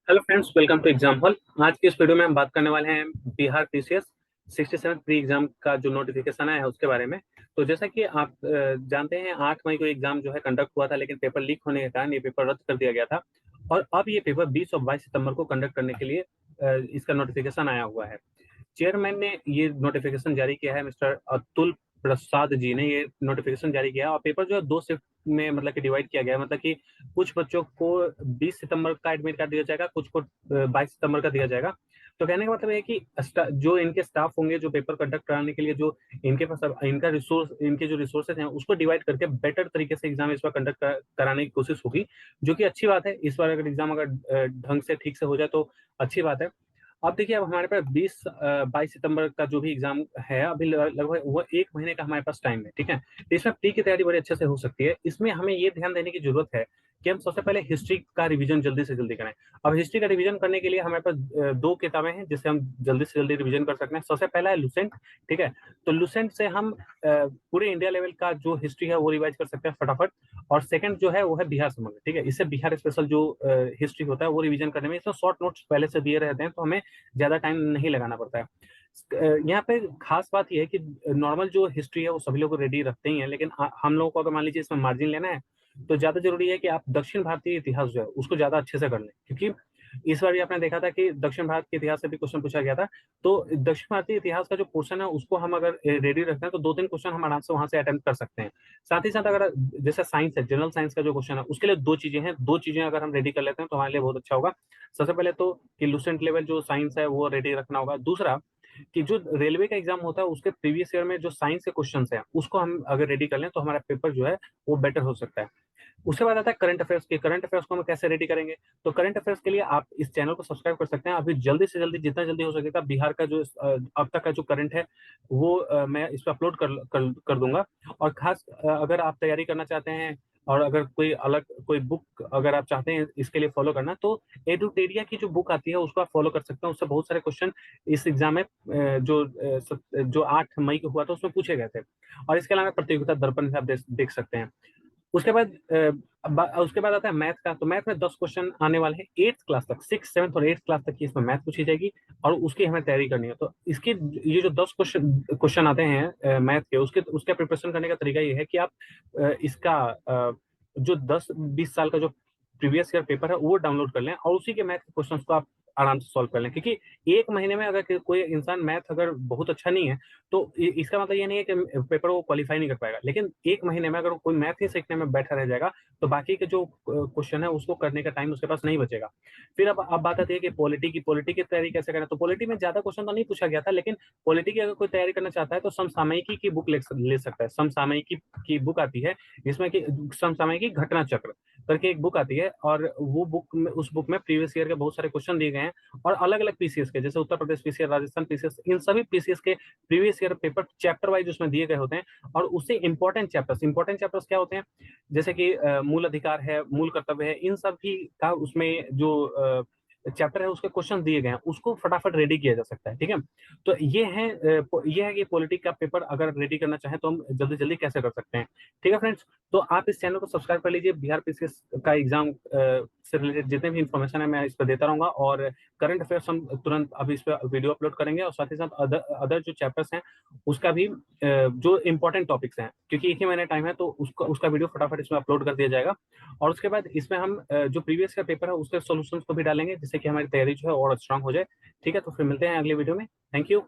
Hello friends, welcome to exam hall. आज की इस वीडियो में हम बात करने वाले हैं बिहार पीसीएस 67 प्री एग्जाम का जो नोटिफिकेशन आया है उसके बारे में। तो जैसा कि आप जानते हैं, 8 मई को एग्जाम जो है कंडक्ट हुआ था, लेकिन पेपर लीक होने के कारण ये पेपर रद्द कर दिया गया था। और अब ये पेपर 20 और 22 सितंबर को कंडक्ट करने के लिए इसका नोटिफिकेशन आया हुआ है। चेयरमैन ने ये नोटिफिकेशन जारी किया है, मिस्टर अतुल प्रसाद जी ने ये नोटिफिकेशन जारी किया। और पेपर जो है दो शिफ्ट में मतलब कि डिवाइड किया गया है। मतलब कि कुछ बच्चों को 20 सितंबर का एडमिट कार्ड दिया जाएगा, कुछ को 22 सितंबर का दिया जाएगा। तो कहने का मतलब है कि जो इनके स्टाफ होंगे जो पेपर कंडक्ट कराने के लिए, जो इनके पास इनका रिसोर्स, इनके जो रिसोर्सेज हैं उसको डिवाइड करके बेटर तरीके से एग्जाम इस बार कंडक्ट कराने की कोशिश होगी, जो कि अच्छी बात है। इस बार अगर एग्जाम अगर ढंग से ठीक से हो जाए तो अच्छी बात है। अब देखिए, अब हमारे पास 22 सितंबर का जो भी एग्जाम है, अभी लगभग वो 1 महीने का हमारे पास टाइम है। ठीक है, तो इसमें प्री की तैयारी बड़े अच्छे से हो सकती है। इसमें हमें ये ध्यान देने की जरूरत है कि हम सबसे पहले हिस्ट्री का रिवीजन जल्दी से जल्दी करें। अब हिस्ट्री का रिवीजन करने के लिए हमारे पास दो किताबें हैं जिससे हम जल्दी से जल्दी रिवीजन कर सकते हैं। सबसे पहला है लुसेंट। ठीक है, तो लुसेंट से हम पूरे इंडिया लेवल का जो हिस्ट्री है वो रिवाइज कर सकते हैं फटाफट। और सेकंड जो है वो है बिहार समग्र। ठीक है, इससे बिहार स्पेशल जो हिस्ट्री होता है वो रिवीजन करने में, इसमें शॉर्ट नोट्स पहले से दिए रहते हैं, तो हमें ज्यादा टाइम नहीं लगाना पड़ता है। यहाँ पे खास बात यह है कि नॉर्मल जो हिस्ट्री है वो सभी लोग रेडी रखते ही हैं, लेकिन हम लोगों को अगर मान लीजिए इसमें मार्जिन लेना है तो ज्यादा जरूरी है कि आप दक्षिण भारतीय इतिहास जो है उसको ज्यादा अच्छे से कर लें। क्योंकि इस बार भी आपने देखा था कि दक्षिण भारत के इतिहास से भी क्वेश्चन पूछा गया था। तो दक्षिण भारतीय इतिहास का जो पोर्शन है उसको हम अगर रेडी रखते हैं तो दो तीन क्वेश्चन हम आराम से वहां से अटेम्प्ट कर सकते हैं। साथ ही साथ अगर जैसे साइंस है, जनरल साइंस का जो क्वेश्चन है उसके लिए दो चीजें हैं, दो चीजें अगर हम रेडी कर लेते हैं तो हमारे लिए बहुत अच्छा होगा। सबसे पहले तो कि लुसेंट लेवल जो साइंस है वो रेडी रखना होगा। दूसरा कि जो रेलवे का एग्जाम होता है उसके प्रीवियस ईयर में जो साइंस के क्वेश्चंस हैं उसको हम अगर रेडी कर लें तो हमारा पेपर जो है वो बेटर हो सकता है। उसके बाद आता है करंट अफेयर्स के। करंट अफेयर्स को हम कैसे रेडी करेंगे? तो करंट अफेयर्स के लिए आप इस चैनल को सब्सक्राइब कर सकते हैं। अभी जल्दी से जल्दी, जितना जल्दी हो सकेगा, बिहार का जो अब तक का जो करंट है वो मैं इस पर अपलोड कर दूंगा। और खास अगर आप तैयारी करना चाहते हैं और अगर कोई अलग कोई बुक अगर आप चाहते हैं इसके लिए फॉलो करना, तो एडुटेरिया की जो बुक आती है उसको आप फॉलो कर सकते हैं। उससे बहुत सारे क्वेश्चन इस एग्जाम में जो 8 मई को हुआ था उसमें पूछे गए थे। और इसके अलावा प्रतियोगिता दर्पण से आप देख सकते हैं। उसके बाद उसके बाद आता है मैथ का। तो मैथ में 10 क्वेश्चन आने वाले हैं 8th क्लास तक, 6, 7 और 8th क्लास तक की इसमें मैथ पूछी जाएगी। और उसकी हमें तैयारी करनी है। तो इसकी ये जो 10 क्वेश्चन आते हैं मैथ के, उसके उसका प्रिपरेशन करने का तरीका ये है कि आप इसका जो 10-20 साल का जो प्रीवियस ईयर पेपर है वो डाउनलोड कर लें और उसी के मैथ के क्वेश्चंस को आप आराम से सॉल्व कर लें। क्योंकि 1 महीने में अगर कोई इंसान मैथ अगर बहुत अच्छा नहीं है तो इसका मतलब ये नहीं है कि पेपर वो क्वालिफाई नहीं कर पाएगा। लेकिन 1 महीने में अगर कोई मैथ ही सीखने में बैठा रह जाएगा तो बाकी के जो क्वेश्चन है उसको करने का टाइम उसके पास नहीं बचेगा। फिर अब बात आती है कि पॉलिटी की तैयारी कैसे करें। तो पॉलिटी में ज्यादा क्वेश्चन तो नहीं पूछा गया था, लेकिन पॉलिटी की अगर कोई तैयारी करना चाहता है तो समसामयिकी की बुक ले सकता है। समसामयिकी की बुक आती है जिसमें कि समसामयिकी घटना चक्र करके एक बुक आती है। और वो बुक में, उस बुक में प्रीवियस ईयर के बहुत सारे क्वेश्चन दिए गए हैं। और अलग अलग पीसीएस के, जैसे उत्तर प्रदेश पीसीएस, राजस्थान पीसीएस, इन सभी पीसीएस के previous year paper chapter wise उसमें दिए गए होते हैं। और उससे इंपॉर्टेंट चैप्टर्स क्या होते हैं, जैसे कि मूल अधिकार है, मूल कर्तव्य है, इन सब की का उसमें जो चैप्टर है उसके क्वेश्चन दिए गए हैं, उसको फटाफट रेडी किया जा सकता है। ठीक है, तो ये है कि पॉलिटिक्स का पेपर अगर रेडी करना चाहें तो हम जल्दी जल्दी कैसे कर सकते हैं। ठीक है फ्रेंड्स, तो आप इस चैनल को सब्सक्राइब कर लीजिए। बिहार पीसीएस का एग्जाम से रिलेटेड जितने भी इंफॉर्मेशन है मैं इस पर देता रहूंगा। और करंट अफेयर्स हम तुरंत अभी इस पर वीडियो अपलोड करेंगे। और साथ ही साथ अदर जो चैप्टर्स हैं उसका भी जो इंपॉर्टेंट टॉपिक्स हैं, क्योंकि एक ही महीने टाइम है तो उसका वीडियो फटाफट इसमें अपलोड कर दिया जाएगा। और उसके बाद इसमें हम जो प्रीवियस का पेपर है उसके सॉल्यूशंस को भी डालेंगे जिससे कि हमारी तैयारी जो है और स्ट्रांग हो जाए। ठीक है, तो फिर मिलते हैं अगले वीडियो में। Thank you.